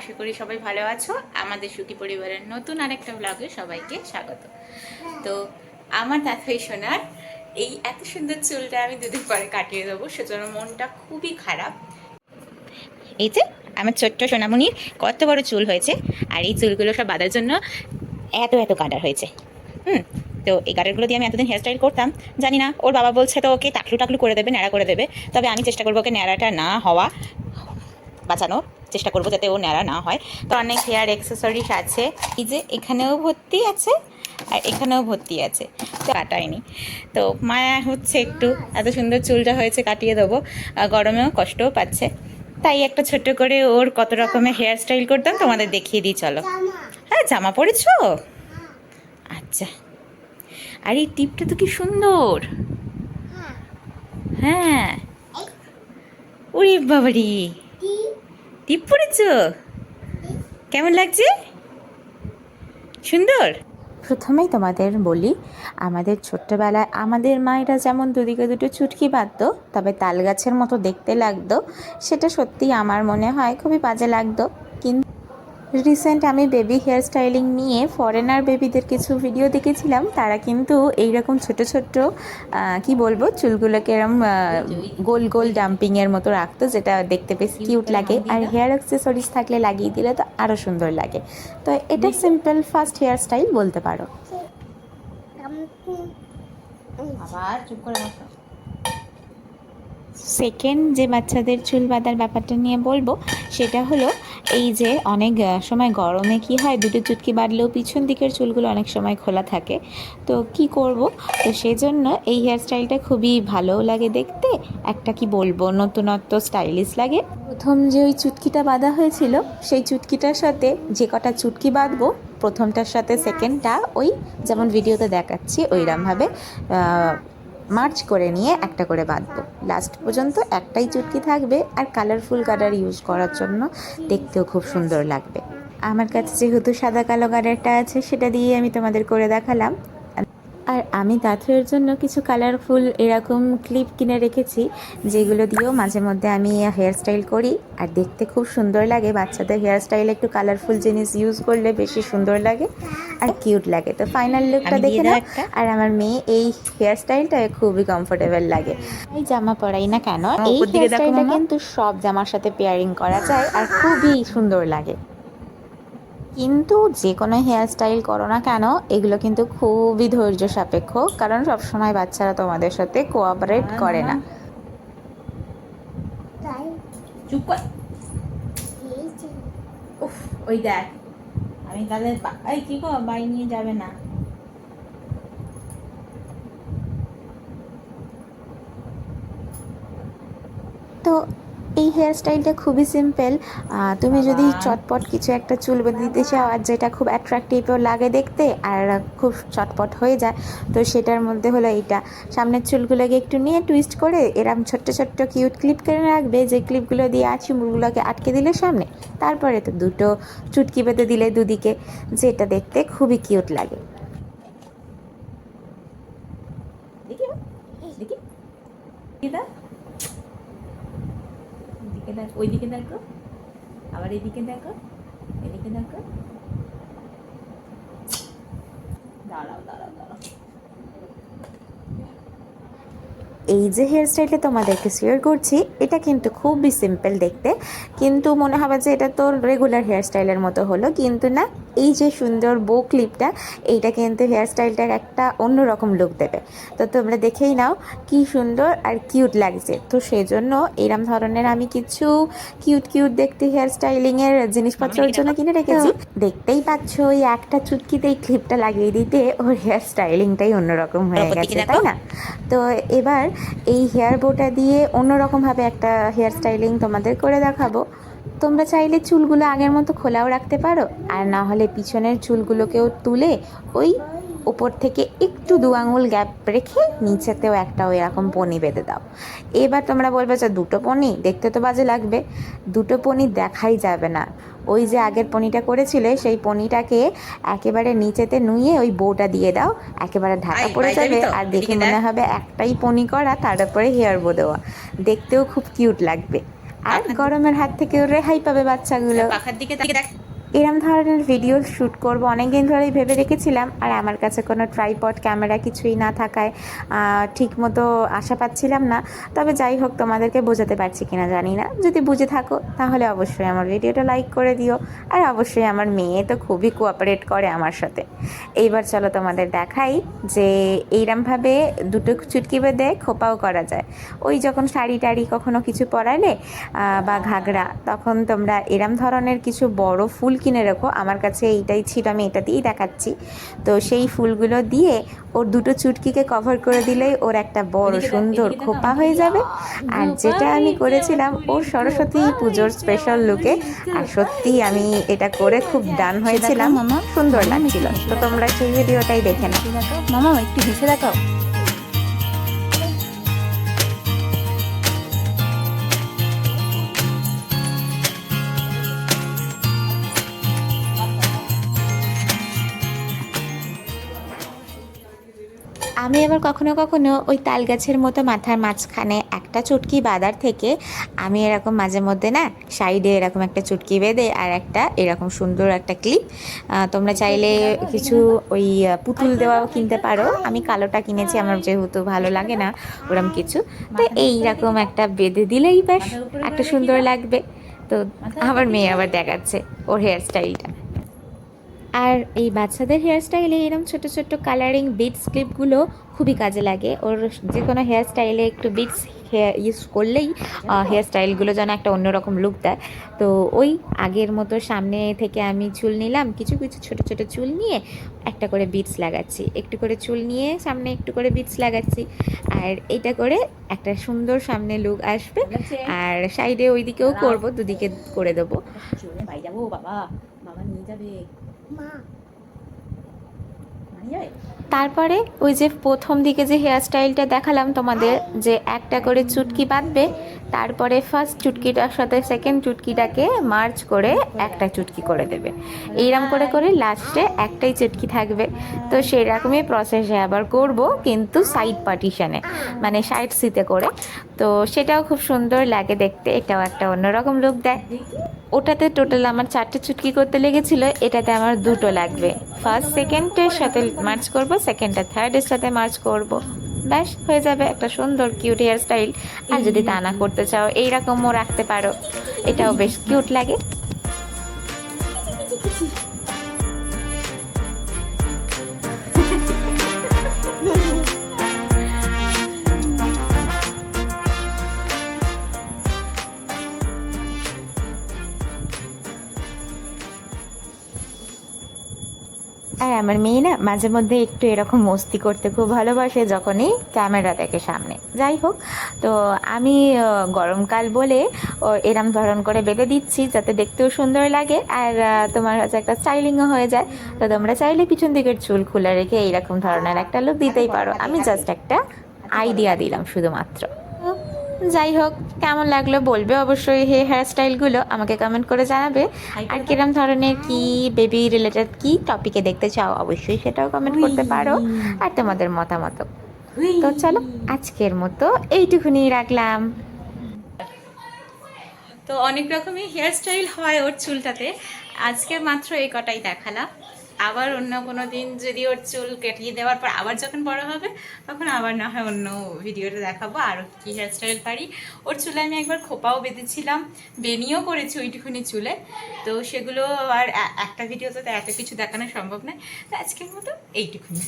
আশা করি সবাই ভালো আছো। আমাদের সুখী পরিবারের নতুন আরেকটা ব্লগে সবাইকে স্বাগত। তো আমার দাদাই সোনার এই এত সুন্দর চুলটা আমি দুদিন পরে কাটিয়ে দেবো, সেজন্য মনটা খুবই খারাপ। এই যে আমার ছোট্ট সোনামণির কত বড় চুল হয়েছে, আর এই চুলগুলো সব বাঁধার জন্য এত এত কাটার হয়েছে। তো এই গার্ডারগুলো দিয়ে আমি এতদিন হেয়ারস্টাইল করতাম, জানি না ওর বাবা বলছে তো ওকে টাকলু টাকলু করে দেবে, ন্যাড়া করে দেবে। তবে আমি চেষ্টা করবো ওকে ন্যাড়াটা না হওয়া বাঁচানোর চেষ্টা করবো, যাতে ও ন্যাড়া না হয়। তো অনেক হেয়ার অ্যাক্সেসরিজ আছে, এই যে এখানেও ভর্তি আছে আর এখানেও ভর্তি আছে, তো কাটায়নি। তো মায়া হচ্ছে একটু, এত সুন্দর চুলটা হয়েছে কাটিয়ে দেবো, গরমেও কষ্টও পাচ্ছে, তাই একটা ছোট্ট করে ওর কত রকমের হেয়ার স্টাইল করতাম তোমাদের দেখিয়ে দিই, চলো। হ্যাঁ, জামা পরেছো? আচ্ছা, আর এই টিপটা তো কি সুন্দর। হ্যাঁ, ওরে বাবারি, টিপ পরেছো, কেমন লাগছে? সুন্দর। প্রথমেই তোমাদের বলি, আমাদের ছোট্টবেলায় আমাদের মায়েরা যেমন দুদিকে দুটো চুটকি বাঁধতো, তবে তাল গাছের মতো দেখতে লাগতো, সেটা সত্যি আমার মনে হয় খুবই বাজে লাগতো। কিন্তু রিসেন্ট আমি বেবি হেয়ার স্টাইলিং নিয়ে ফরেনার বেবিদের কিছু ভিডিও দেখেছিলাম, তারা কিন্তু এইরকম ছোট ছোট্ট কি বলবো, চুলগুলোকে এরম গোল গোল ডাম্পিংয়ের মতো রাখতো, যেটা দেখতে বেশ কিউট লাগে, আর হেয়ার অ্যাক্সেসরিজ থাকলে লাগিয়ে দিলে তো আরও সুন্দর লাগে। তো এটা সিম্পল ফার্স্ট হেয়ার স্টাইল বলতে পারো। আবার চুপ করে বসো। সেকেন্ড যে বাচ্চাদের চুল বাঁধার ব্যাপারটা নিয়ে বলবো, সেটা হলো এই যে অনেক সময় গরমে কি হয়, দুটো চুটকি বাঁধলেও পিছন দিকের চুলগুলো অনেক সময় খোলা থাকে। তো কি করব, তো সেজন্য এই হেয়ার স্টাইলটা খুবই ভালোও লাগে দেখতে, একটা কি বলবো নতুনত্ব, স্টাইলিশ লাগে। প্রথম যে ওই চুটকিটা বাঁধা হয়েছিল, সেই চুটকিটার সাথে যে কটা চুটকি বাঁধবো, প্রথমটার সাথে সেকেন্ডটা ওই যেমন ভিডিওতে দেখাচ্ছি ওইরকমভাবে মার্চ করে নিয়ে একটা করে বাঁধবো। লাস্ট পর্যন্ত একটাই চুটকি থাকবে, আর কালারফুল গার্ডার ইউজ করার জন্য দেখতেও খুব সুন্দর লাগবে। আমার কাছে যেহেতু সাদা কালো গার্ডারটা আছে, সেটা দিয়ে আমি তোমাদের করে দেখালাম। আর আমি দাঁতের জন্য কিছু কালারফুল এরকম ক্লিপ কিনে রেখেছি, যেগুলো দিয়েও মাঝে মধ্যে আমি হেয়ার স্টাইল করি, আর দেখতে খুব সুন্দর লাগে। বাচ্চাদের হেয়ার স্টাইলে একটু কালারফুল জিনিস ইউজ করলে বেশি সুন্দর লাগে আর কিউট লাগে। তো ফাইনাল লুকটা দেখে নাও। আর আমার মেয়ে এই হেয়ার স্টাইলটা খুবই কমফোর্টেবল লাগে, এই জামা পরাই না কেন, এই হেয়ার স্টাইলটা কিন্তু সব জামার সাথে পেয়ারিং করা যায় আর খুবই সুন্দর লাগে। কিন্তু যে কোনো হেয়ার স্টাইল করো না কেন, এগুলো কিন্তু খুবই ধৈর্য সাপেক্ষ, কারণ সবসময় বাচ্চারা তোমাদের সাথে কোঅপারেট করে না। চুপ কর। ওই দেখ, আমি তাহলে এই কি গো, বাই নিয়ে যাবে না। তো এই হেয়ার স্টাইলটা খুবই সিম্পল। তুমি যদি চটপট কিছু একটা চুল বেঁধে দিতে চাও, আর যেটা খুব অ্যাট্রাকটিভও লাগে দেখতে আর খুব চটপট হয়ে যায়, তো সেটার মধ্যে হলো এইটা। সামনের চুলগুলোকে একটু নিয়ে টুইস্ট করে এরম ছোট্ট ছোট্ট কিউট ক্লিপ করে রাখবে, যে ক্লিপগুলো দিয়ে চুলগুলোকে আটকে দিলে সামনে, তারপরে তো দুটো চুটকি বেঁধে দিলে দুদিকে, যেটা দেখতে খুবই কিউট লাগে। দেখি দেখি ওইদিকে দেখো, আবার এদিকে দেখো, এদিকে দেখো, দাঁড়াও দাঁড়াও দাঁড়াও। এই যে হেয়ার স্টাইলটা তোমাদেরকে শেয়ার করছি, এটা কিন্তু খুবই সিম্পল দেখতে, কিন্তু মনে হবে যে এটা তো রেগুলার হেয়ার স্টাইলের মতো হলো, কিন্তু না। এই যে সুন্দর বো ক্লিপটা, এইটা কিন্তু হেয়ার স্টাইলটার একটা অন্যরকম লুক দেবে। তো তোমরা দেখেই নাও কি সুন্দর আর কিউট লাগছে। তো সেই জন্য এরম ধরনের আমি কিছু কিউট কিউট দেখতে হেয়ার স্টাইলিংয়ের জিনিসপত্রের জন্য কিনে রেখেছি। দেখতেই পাচ্ছ, ওই একটা চুটকিতে এই ক্লিপটা লাগিয়ে দিতে ওর হেয়ার স্টাইলিংটাই অন্যরকম হয়ে গেছে, তাই না? তো এবার এই হেয়ার বোটা দিয়ে অন্যরকমভাবে একটা হেয়ার স্টাইলিং তোমাদের করে দেখাবো। তোমরা চাইলে চুলগুলো আগের মতো খোলাও রাখতে পারো, আর না হলে পিছনের চুলগুলোকেও তুলে ওই উপর থেকে একটু 2 আঙুল গ্যাপ রেখে নিচেতেও একটা ওই রকম পনি বেঁধে দাও। এবার তোমরা বলবে যে দুটো পনি দেখতে তো বাজে লাগবে, দুটো পনি দেখাই যাবে না। ওই যে আগের পনিটা করেছিলে, সেই পনিটাকে একেবারে নিচেতে নুয়ে ওই বউটা দিয়ে দাও, একেবারে ঢাকা পড়ে যাবে, আর দেখে মনে হবে একটাই পনি করা, তার উপরে হেয়ার বো দেওয়া, দেখতেও খুব কিউট লাগবে। আর গরমের হাত থেকে রেহাই পাবে বাচ্চাগুলো। পাখার দিকে দেখ। এরম ধরনের ভিডিও শ্যুট করব অনেক দিন ধরেই ভেবে রেখেছিলাম, আর আমার কাছে কোনো ট্রাইপড ক্যামেরা কিছুই না থাকায় ঠিক মতো আশা পাচ্ছিলাম না। তবে যাই হোক, তোমাদেরকে বোঝাতে পারছি কিনা জানি না, যদি বুঝে থাকো তাহলে অবশ্যই আমার ভিডিওটা লাইক করে দিও। আর অবশ্যই আমার মেয়ে তো খুবই কোঅপারেট করে আমার সাথে। এইবার চলো তোমাদের দেখাই যে এইরমভাবে দুটো চুটকি বেঁধে খোপাও করা যায়। ওই যখন শাড়ি টাড়ি কখনো কিছু পরালে বা ঘাগরা, তখন তোমরা এরম ধরনের কিছু বড় ফুল কিনে রাখো। আমার কাছে এইটাই ছিল, আমি এটা দিয়েই দেখাচ্ছি। তো সেই ফুলগুলো দিয়ে ওর দুটো চুটকিকে কভার করে দিলেই ওর একটা বড় সুন্দর খোপা হয়ে যাবে। আর যেটা আমি করেছিলাম ওর সরস্বতী পুজোর স্পেশাল লুকে, আর সত্যি আমি এটা করে খুব ডান হয়েছিলাম, সুন্দর লাগছিল। তো তোমরা সেই ভিডিওটাই দেখে নাও। মামা একটু হেসে দেখাও। আমি আবার কখনো কখনো ওই তাল গাছের মতো মাথার মাঝখানে একটা চুটকি বাঁধার থেকে আমি এরকম মাঝে মধ্যে না সাইডে এরকম একটা চুটকি বেঁধে আর একটা এরকম সুন্দর একটা ক্লিপ, তোমরা চাইলে কিছু ওই পুতুল দেওয়াও কিনতে পারো। আমি কালোটা কিনেছি, আমার যেহেতু ভালো লাগে না ওরম কিছু, তো এইরকম একটা বেঁধে দিলেই ব্যাস একটা সুন্দর লাগবে। তো আমার মেয়ে আবার দেখাচ্ছে ওর হেয়ার স্টাইলটা। আর এই বাচ্চাদের হেয়ার স্টাইলে এরকম ছোটো ছোটো কালারিং বিটস ক্লিপগুলো খুবই কাজে লাগে। ওর যে কোনো হেয়ার স্টাইলে একটু বিটস হেয়ার ইউজ করলেই হেয়ার স্টাইলগুলো যেন একটা অন্যরকম লুক দেয়। তো ওই আগের মতো সামনে থেকে আমি চুল নিলাম, কিছু কিছু ছোটো ছোটো চুল নিয়ে একটা করে বিটস লাগাচ্ছি, একটু করে চুল নিয়ে সামনে একটু করে বিটস লাগাচ্ছি। আর এইটা করে একটা সুন্দর সামনে লুক আসবে। আর সাইডে ওই দিকেও করবো, দুদিকে করে দেবো। ভাই যাবো, বাবা বাবা নিয়ে যাবে। মা তারপরে ওই যে প্রথম দিকে যে হেয়ার স্টাইলটা দেখালাম তোমাদের, যে একটা করে চুটকি বাঁধবে, তারপরে ফার্স্ট চুটকিটার সাথে সেকেন্ড চুটকিটাকে মার্চ করে একটা চুটকি করে দেবে। এইরকম করে করে লাস্টে একটাই চুটকি থাকবে। তো সেরকমই প্রসেসে আবার করব, কিন্তু সাইড পার্টিশনে, মানে সাইড সিতে করে। তো সেটাও খুব সুন্দর লাগে দেখতে, এটাও একটা অন্যরকম লুক দেয়। ওটাতে টোটাল আমার 4টে চুটকি করতে লেগেছিল, এটাতে আমার 2টো লাগবে। ফার্স্ট সেকেন্ডের সাথে মার্চ করব, সেকেন্ড আর থার্ডের সাথে মার্চ করব, ব্যাস হয়ে যাবে একটা সুন্দর কিউট হেয়ার স্টাইল। আর যদি তা না করতে চাও এইরকমও রাখতে পারো, এটাও বেশ কিউট লাগে। আর আমার মেয়ে না মাঝে মধ্যে একটু এরকম মস্তি করতে খুব ভালোবাসে যখনই ক্যামেরা দেখে সামনে। যাই হোক, তো আমি গরমকাল বলে এরম ধরন করে বেঁধে দিচ্ছি যাতে দেখতেও সুন্দর লাগে, আর তোমার হচ্ছে একটা স্টাইলিংও হয়ে যায়। তো তোমরা চাইলে পিছন দিকের চুল খুলে রেখে এইরকম ধরনের একটা লুক দিতেই পারো। আমি জাস্ট একটা আইডিয়া দিলাম শুধুমাত্র। যাই হোক, কেমন লাগলো বলবে অবশ্যই। হেয়ার স্টাইলগুলো আমাকে কমেন্ট করে জানাবে। আর কিরম ধরনের কি বেবি রিলেটেড কি টপিকে দেখতে চাও অবশ্যই সেটাও কমেন্ট করতে পারো, আর তোমাদের মতামত। তো চলো আজকের মতো এইটুকুনি রাখলাম। তো অনেক রকমই হেয়ার স্টাইল হয় ওর চুলটাতে, আজকে মাত্র এই কটাই দেখালাম। আবার অন্য কোনো দিন যদি ওর চুল কেটে দেওয়ার পর আবার যখন বড় হবে তখন আবার না হয় অন্য ভিডিওতে দেখাবো আরও কী হেয়ার স্টাইল পারি। ওর চুলে আমি একবার খোপাও বেঁধেছিলাম, বেনিও করেছি ওইটুকুনি চুলে। তো সেগুলো আর একটা ভিডিওতে এত কিছু দেখানো সম্ভব নয়। তো আজকের মতো এইটুকুনি।